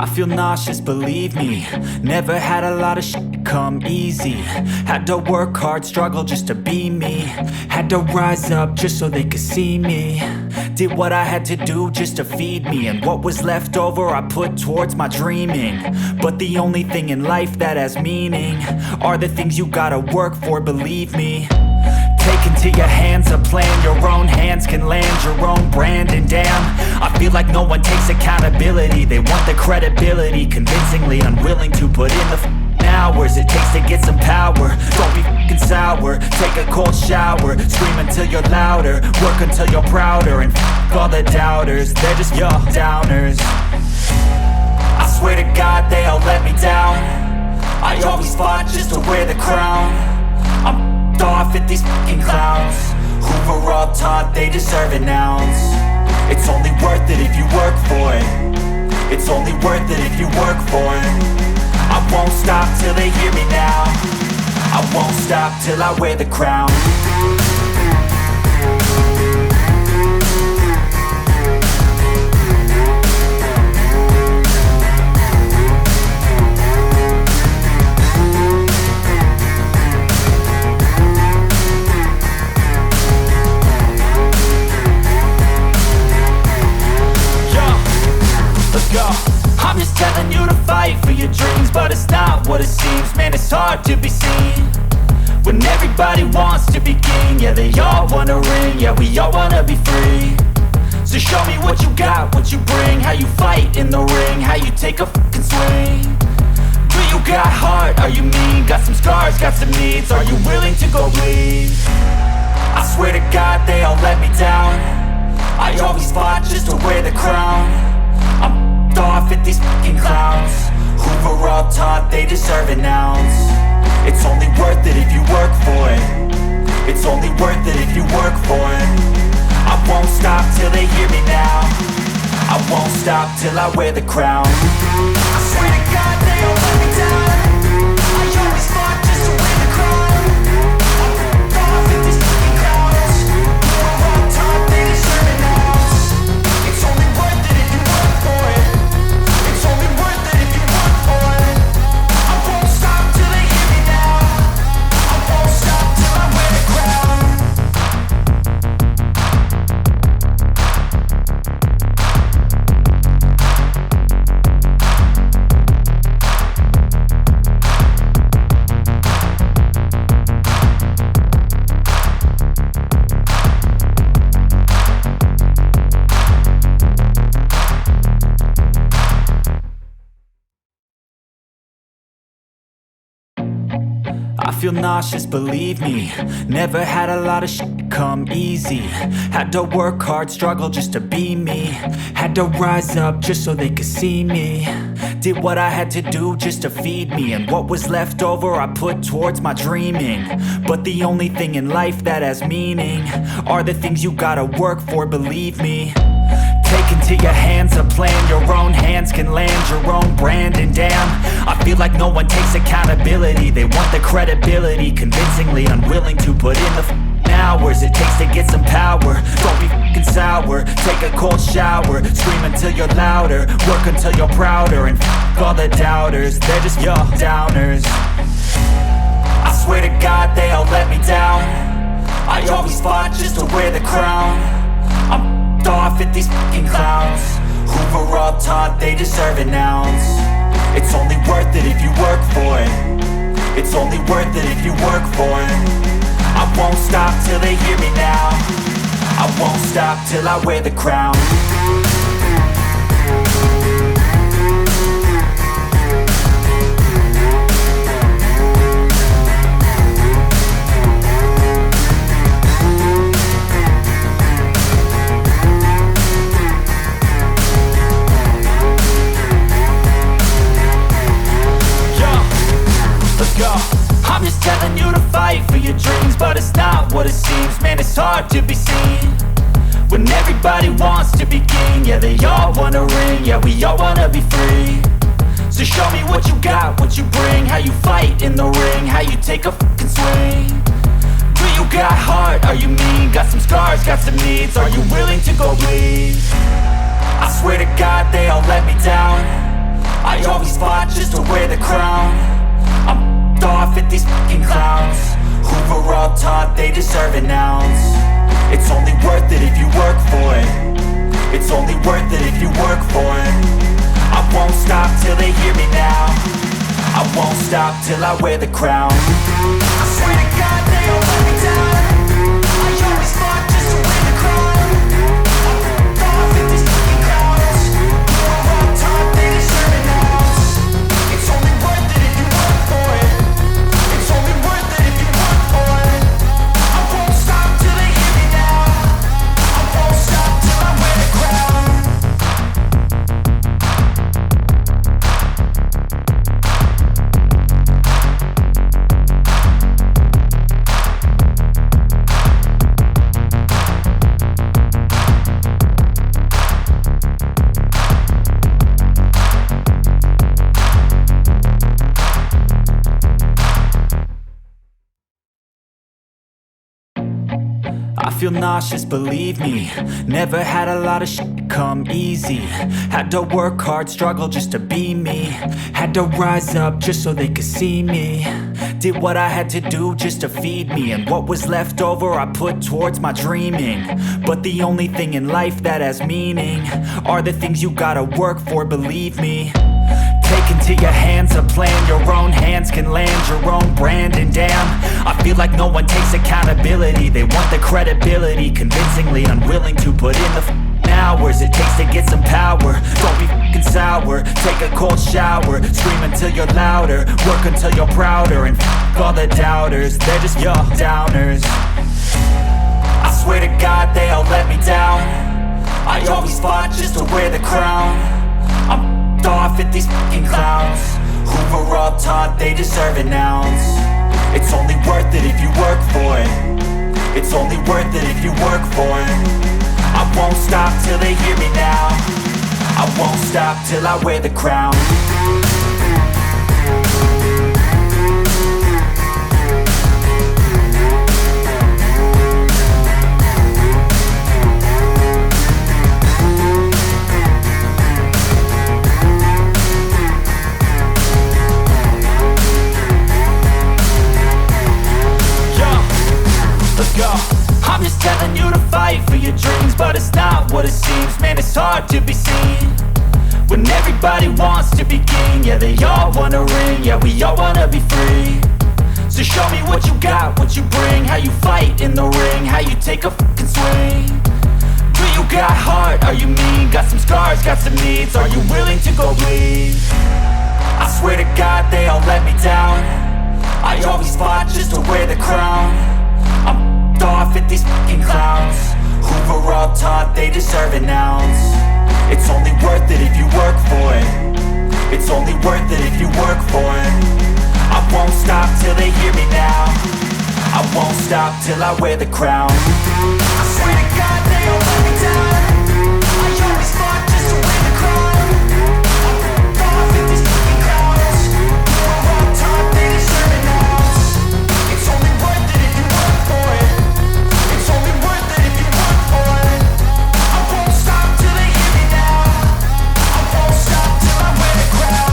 I feel nauseous, believe me. Never had a lot of shit come easy. Had to work hard, struggle just to be me. Had to rise up just so they could see me. Did what I had to do just to feed me. And what was left over I put towards my dreaming. But the only thing in life that has meaning are the things you gotta work for, believe me. Take into your hands a plan. Your own hands can land your own brand. And damn, I feel like no one takes accountability. They want the credibility, convincingly unwilling to put in the hours it takes to get some power. Don't be f***ing sour. Take a cold shower. Scream until you're louder. Work until you're prouder. And f*** all the doubters, they're just your downers. I swear to God they all let me down. I always fought just to wear the crown. I'm off at these fucking clowns who were all taught they deserve an ounce. It's only worth it if you work for it. It's only worth it if you work for it. I won't stop till they hear me now. I won't stop till I wear the crown. I'm just telling you to fight for your dreams, but it's not what it seems. Man, it's hard to be seen when everybody wants to be king. Yeah, they all wanna ring, yeah, we all wanna be free. So show me what you got, what you bring, how you fight in the ring, how you take a fucking swing. Do you got heart, are you mean? Got some scars, got some needs, are you willing to go bleed? I swear to God they all let me down. I always fought just to wear the crown. I'm off at these fucking clowns who were all taught they deserve an ounce. It's only worth it if you work for it. It's only worth it if you work for it. I won't stop till they hear me now. I won't stop till I wear the crown. I swear to God they all let me down. I always fought just to wear the crown. I'm off at these fucking clowns who were all taught they deserve an ounce. It's only worth it if you work for it. It's only worth it if you work for it. I won't stop till they hear me now. I won't stop till I wear the crown. I feel nauseous, believe me. Never had a lot of shit come easy. Had to work hard, struggle just to be me. Had to rise up just so they could see me. Did what I had to do just to feed me. And what was left over I put towards my dreaming. But the only thing in life that has meaning are the things you gotta work for, believe me. Take into your hands a plan. Your own hands can land your own brand. And damn, I feel like no one takes accountability. They want the credibility, convincingly unwilling to put in the hours it takes to get some power. Don't be f***ing sour. Take a cold shower. Scream until you're louder. Work until you're prouder. And f*** all the doubters, they're just your downers. I swear to God they all let me down. I always fought just to wear the crown. I'm off at these fucking clowns who were all taught they deserve an ounce. It's only worth it if you work for it. It's only worth it if you work for it. I won't stop till they hear me now. I won't stop till I wear the crown. I'm just telling you to fight for your dreams, but it's not what it seems. Man, it's hard to be seen when everybody wants to be king. Yeah, they all wanna ring, yeah, we all wanna be free. So show me what you got, what you bring, how you fight in the ring, how you take a fucking swing. Do you got heart, are you mean? Got some scars, got some needs, are you willing to go bleed? I swear to God they all let me down. an ounce. It's only worth it if you work for it. It's only worth it if you work for it. I won't stop till they hear me now. I won't stop till I wear the crown. I swear to God they all let me down. I always fought just to win the crown. I'm off at these fucking clowns. We're all taught they deserve an ounce. It's only worth it if you work for it. It's only worth it if you work for it. I won't stop till they hear me now. I won't stop till I wear the crown. I feel nauseous, believe me. Never had a lot of shit come easy. Had to work hard, struggle just to be me. Had to rise up just so they could see me. Did what I had to do just to feed me. And what was left over I put towards my dreaming. But the only thing in life that has meaning are the things you gotta work for, believe me. Take into your hands a plan. Your own hands can land your own brand. And damn, I feel like no one takes accountability. They want the credibility, convincingly unwilling to put in the hours it takes to get some power. Don't be f***ing sour. Take a cold shower. Scream until you're louder. Work until you're prouder. And f*** all the doubters, they're just your downers. I swear to God they all let me down. I always fought just to wear the crown. I'm off at these fucking clowns who were all taught they deserve an ounce. It's only worth it if you work for it. It's only worth it if you work for it. I won't stop till they hear me now. I won't stop till I wear the crown. I'm just telling you to fight for your dreams, but it's not what it seems. Man, it's hard to be seen when everybody wants to be king. Yeah, they all wanna ring, yeah, we all wanna be free. So show me what you got, what you bring, how you fight in the ring, how you take a fucking swing. Do you got heart, are you mean? Got some scars, got some needs, are you willing to go bleed? I swear to God they all let me down. I always fought just to wear the crown. I'm off at these fucking clowns who were all taught they deserve an ounce. It's only worth it if you work for it. It's only worth it if you work for it. I won't stop till they hear me now. I won't stop till I wear the crown. I swear to God they all let me down. I always fought just to wear the crown. I'm off at these fucking clowns who were all taught they deserve an ounce. It's only worth it if you work for it. It's only worth it if you work for it. I won't stop till they hear me now. I won't stop till I wear the crown.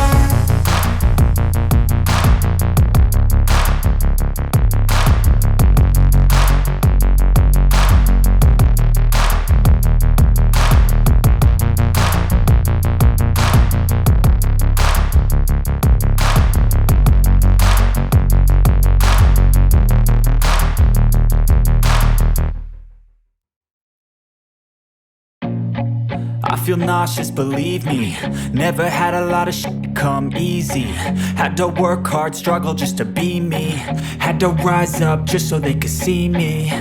I feel nauseous, believe me. Never had a lot of shit come easy. Had to work hard, struggle just to be me. Had to rise up just so they could see me.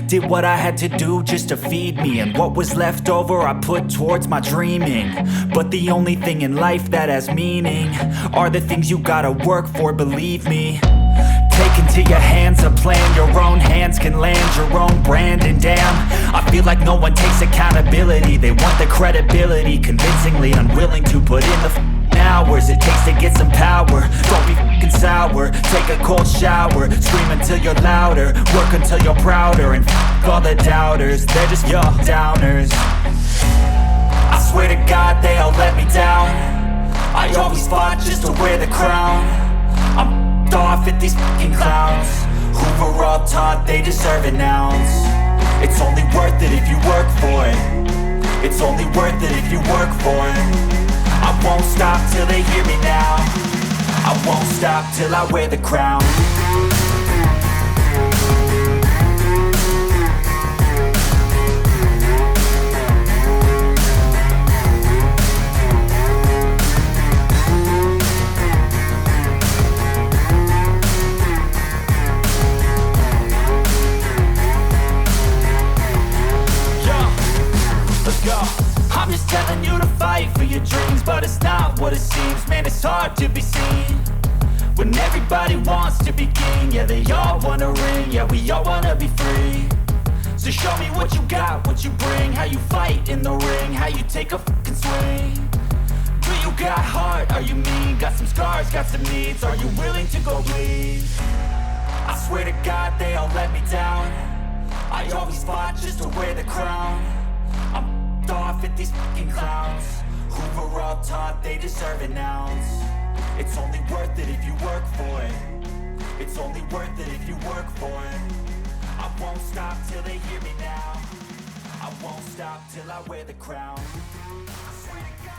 Did what I had to do just to feed me. And what was left over I put towards my dreaming. But the only thing in life that has meaning are the things you gotta work for, believe me. Take into your hands a plan. Your own hands can land your own brand. And damn, I feel like no one takes accountability. They want the credibility, convincingly unwilling to put in the hours it takes to get some power. Don't be f***ing sour. Take a cold shower. Scream until you're louder. Work until you're prouder. And f*** all the doubters, they're just your downers. I swear to God they all let me down. I always fought just to wear the crown. I'm off at these fucking clowns who were all taught they deserve an ounce. It's only worth it if you work for it. It's only worth it if you work for it. I won't stop till they hear me now. I won't stop till I wear the crown. I'm just telling you to fight for your dreams, but it's not what it seems. Man, it's hard to be seen when everybody wants to be king. Yeah, they all wanna ring, yeah, we all wanna be free. So show me what you got, what you bring, how you fight in the ring, how you take a fucking swing. Do you got heart, are you mean? Got some scars, got some needs, are you willing to go bleed? I swear to God they all let me down. I always fought just to wear the crown. I'm off at these fucking clowns who were all taught they deserve an ounce. It's only worth it if you work for it. It's only worth it if you work for it. I won't stop till they hear me now. I won't stop till I wear the crown. I swear to God.